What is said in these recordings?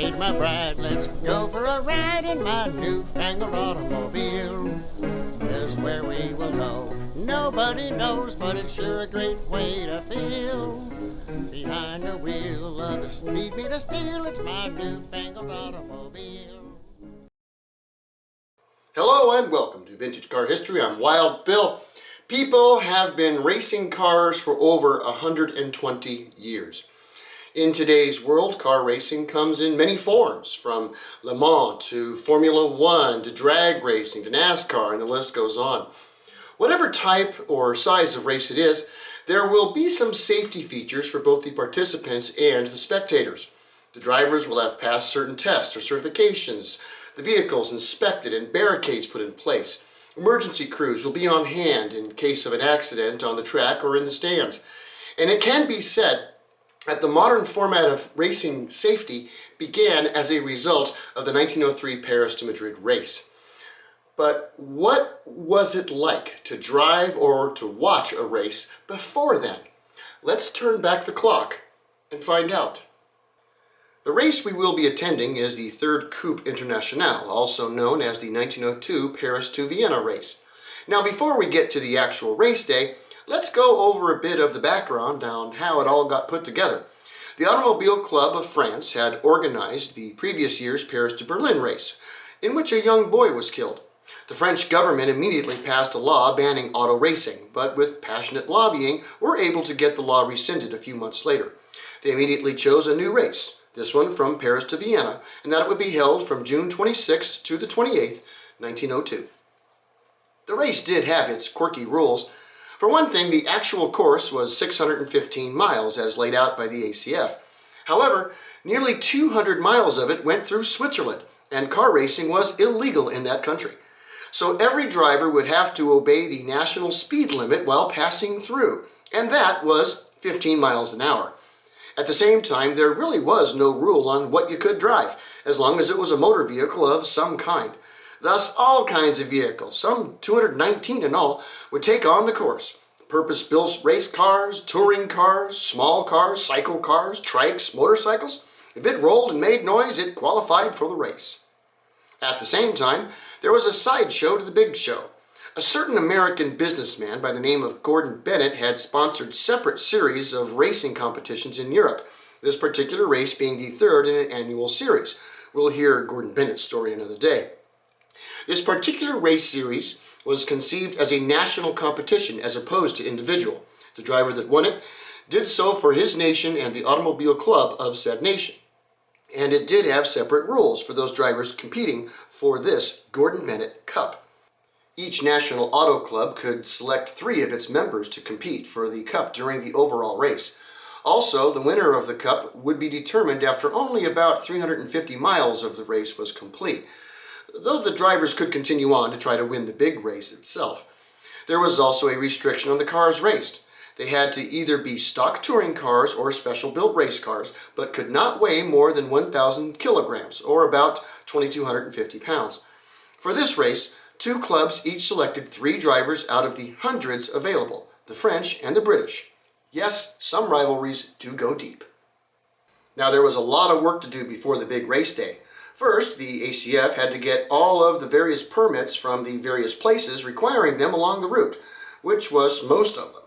meet my bride. Let's go for a ride in my newfangled automobile. Just where we will go, nobody knows, but it's sure a great way to feel. Behind the wheel of the speed meter steel, it's my newfangled automobile. Hello and welcome to Vintage Car History. I'm Wild Bill. People have been racing cars for over 120 years. In today's world, car racing comes in many forms, from Le Mans to Formula One to drag racing to NASCAR, and the list goes on. Whatever type or size of race it is, there will be some safety features for both the participants and the spectators. The drivers will have passed certain tests or certifications, the vehicles inspected and barricades put in place. Emergency crews will be on hand in case of an accident on the track or in the stands. And it can be said that the modern format of racing safety began as a result of the 1903 Paris to Madrid race. But what was it like to drive or to watch a race before then? Let's turn back the clock and find out. The race we will be attending is the Third Coupe Internationale, also known as the 1902 Paris to Vienna race. Now, before we get to the actual race day, let's go over a bit of the background on how it all got put together. The Automobile Club of France had organized the previous year's Paris to Berlin race, in which a young boy was killed. The French government immediately passed a law banning auto racing, but with passionate lobbying, were able to get the law rescinded a few months later. They immediately chose a new race, this one from Paris to Vienna, and that it would be held from June 26th to the 28th, 1902. The race did have its quirky rules. For one thing, the actual course was 615 miles as laid out by the ACF. However, nearly 200 miles of it went through Switzerland, and car racing was illegal in that country. So every driver would have to obey the national speed limit while passing through, and that was 15 miles an hour. At the same time, there really was no rule on what you could drive, as long as it was a motor vehicle of some kind. Thus, all kinds of vehicles, some 219 in all, would take on the course. Purpose-built race cars, touring cars, small cars, cycle cars, trikes, motorcycles. If it rolled and made noise, it qualified for the race. At the same time, there was a sideshow to the big show. A certain American businessman by the name of Gordon Bennett had sponsored separate series of racing competitions in Europe, this particular race being the third in an annual series. We'll hear Gordon Bennett's story another day. This particular race series was conceived as a national competition as opposed to individual. The driver that won it did so for his nation and the automobile club of said nation. And it did have separate rules for those drivers competing for this Gordon Bennett Cup. Each national auto club could select 3 of its members to compete for the cup during the overall race. Also, the winner of the cup would be determined after only about 350 miles of the race was complete, though the drivers could continue on to try to win the big race itself. There was also a restriction on the cars raced. They had to either be stock touring cars or special-built race cars, but could not weigh more than 1,000 kilograms, or about 2,250 pounds. For this race, 2 clubs each selected 3 drivers out of the hundreds available, the French and the British. Yes, some rivalries do go deep. Now, there was a lot of work to do before the big race day. First, the ACF had to get all of the various permits from the various places requiring them along the route, which was most of them.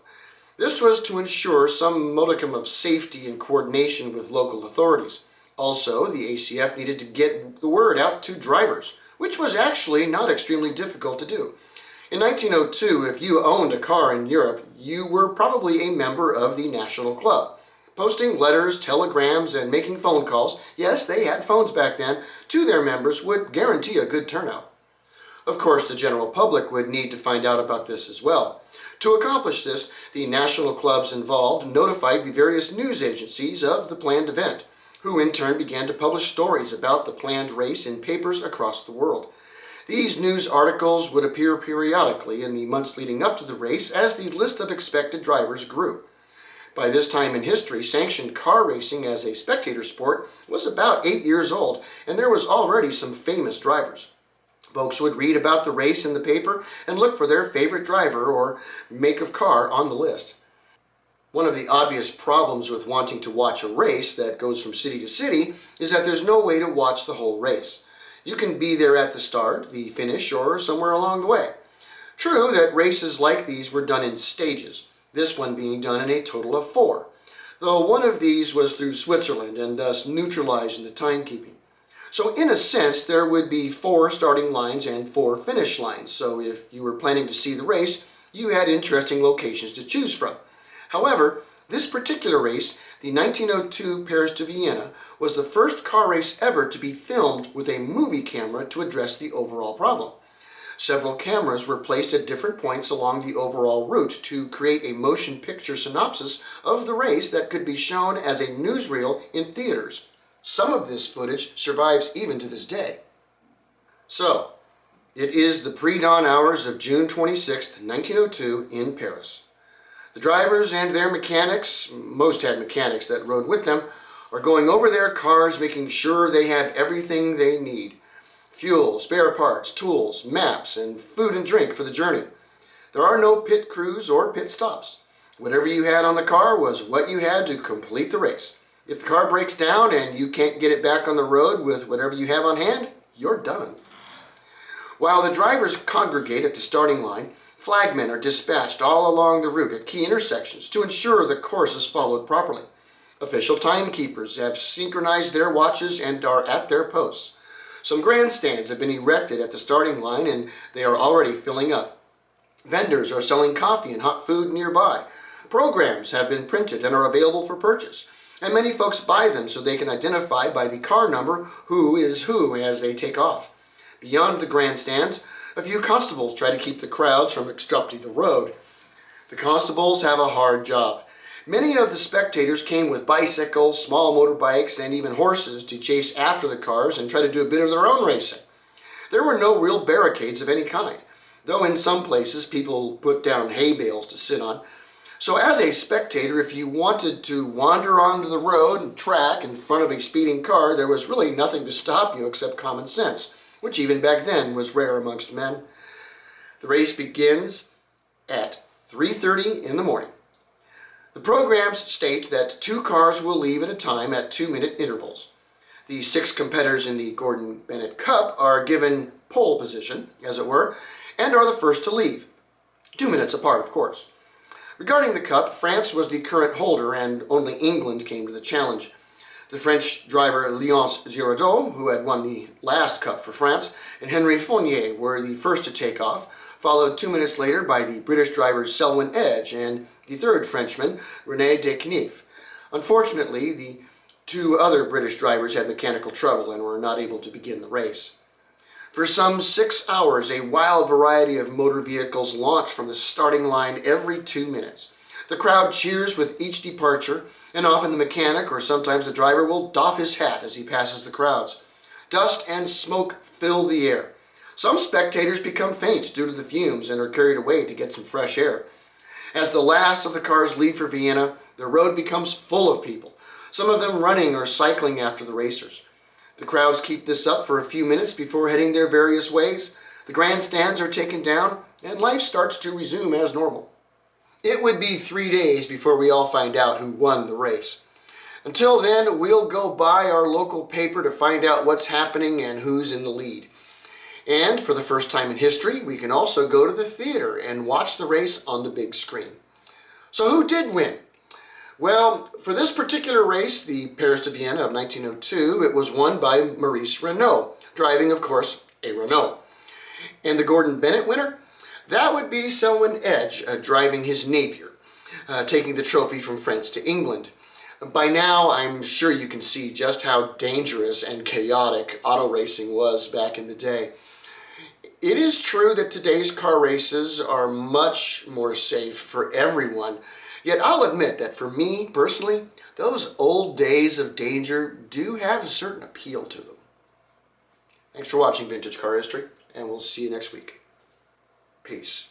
This was to ensure some modicum of safety and coordination with local authorities. Also, the ACF needed to get the word out to drivers, which was actually not extremely difficult to do. In 1902, if you owned a car in Europe, you were probably a member of the National Club. Posting letters, telegrams, and making phone calls, yes, they had phones back then, to their members would guarantee a good turnout. Of course, the general public would need to find out about this as well. To accomplish this, the national clubs involved notified the various news agencies of the planned event, who in turn began to publish stories about the planned race in papers across the world. These news articles would appear periodically in the months leading up to the race as the list of expected drivers grew. By this time in history, sanctioned car racing as a spectator sport was about 8 years old, and there was already some famous drivers. Folks would read about the race in the paper and look for their favorite driver or make of car on the list. One of the obvious problems with wanting to watch a race that goes from city to city is that there's no way to watch the whole race. You can be there at the start, the finish, or somewhere along the way. True that races like these were done in stages, this one being done in a total of 4, though one of these was through Switzerland and thus neutralizing the timekeeping. So in a sense, there would be 4 starting lines and 4 finish lines, so if you were planning to see the race, you had interesting locations to choose from. However, this particular race, the 1902 Paris to Vienna, was the first car race ever to be filmed with a movie camera to address the overall problem. Several cameras were placed at different points along the overall route to create a motion picture synopsis of the race that could be shown as a newsreel in theaters. Some of this footage survives even to this day. So, it is the pre-dawn hours of June 26, 1902 in Paris. The drivers and their mechanics, most had mechanics that rode with them, are going over their cars making sure they have everything they need. Fuel, spare parts, tools, maps, and food and drink for the journey. There are no pit crews or pit stops. Whatever you had on the car was what you had to complete the race. If the car breaks down and you can't get it back on the road with whatever you have on hand, you're done. While the drivers congregate at the starting line, flagmen are dispatched all along the route at key intersections to ensure the course is followed properly. Official timekeepers have synchronized their watches and are at their posts. Some grandstands have been erected at the starting line and they are already filling up. Vendors are selling coffee and hot food nearby. Programs have been printed and are available for purchase, and many folks buy them so they can identify by the car number who is who as they take off. Beyond the grandstands, a few constables try to keep the crowds from obstructing the road. The constables have a hard job. Many of the spectators came with bicycles, small motorbikes, and even horses to chase after the cars and try to do a bit of their own racing. There were no real barricades of any kind, though in some places people put down hay bales to sit on. So as a spectator, if you wanted to wander onto the road and track in front of a speeding car, there was really nothing to stop you except common sense, which even back then was rare amongst men. The race begins at 3:30 in the morning. The programs state that 2 cars will leave at a time at 2-minute intervals. The 6 competitors in the Gordon Bennett Cup are given pole position, as it were, and are the first to leave. 2 minutes apart, of course. Regarding the Cup, France was the current holder and only England came to the challenge. The French driver Léonce Giraudot, who had won the last Cup for France, and Henry Fournier were the first to take off, followed 2 minutes later by the British drivers Selwyn Edge and the third Frenchman, René Decnef. Unfortunately, the 2 other British drivers had mechanical trouble and were not able to begin the race. For some 6 hours, a wild variety of motor vehicles launch from the starting line every 2 minutes. The crowd cheers with each departure, and often the mechanic or sometimes the driver will doff his hat as he passes the crowds. Dust and smoke fill the air. Some spectators become faint due to the fumes and are carried away to get some fresh air. As the last of the cars leave for Vienna, the road becomes full of people, some of them running or cycling after the racers. The crowds keep this up for a few minutes before heading their various ways. The grandstands are taken down, and life starts to resume as normal. It would be 3 days before we all find out who won the race. Until then, we'll go buy our local paper to find out what's happening and who's in the lead. And for the first time in history, we can also go to the theater and watch the race on the big screen. So who did win? Well, for this particular race, the Paris to Vienna of 1902, it was won by Maurice Renault, driving, of course, a Renault. And the Gordon Bennett winner? That would be Selwyn Edge, driving his Napier, taking the trophy from France to England. By now, I'm sure you can see just how dangerous and chaotic auto racing was back in the day. It is true that today's car races are much more safe for everyone, yet I'll admit that for me, personally, those old days of danger do have a certain appeal to them. Thanks for watching Vintage Car History, and we'll see you next week. Peace.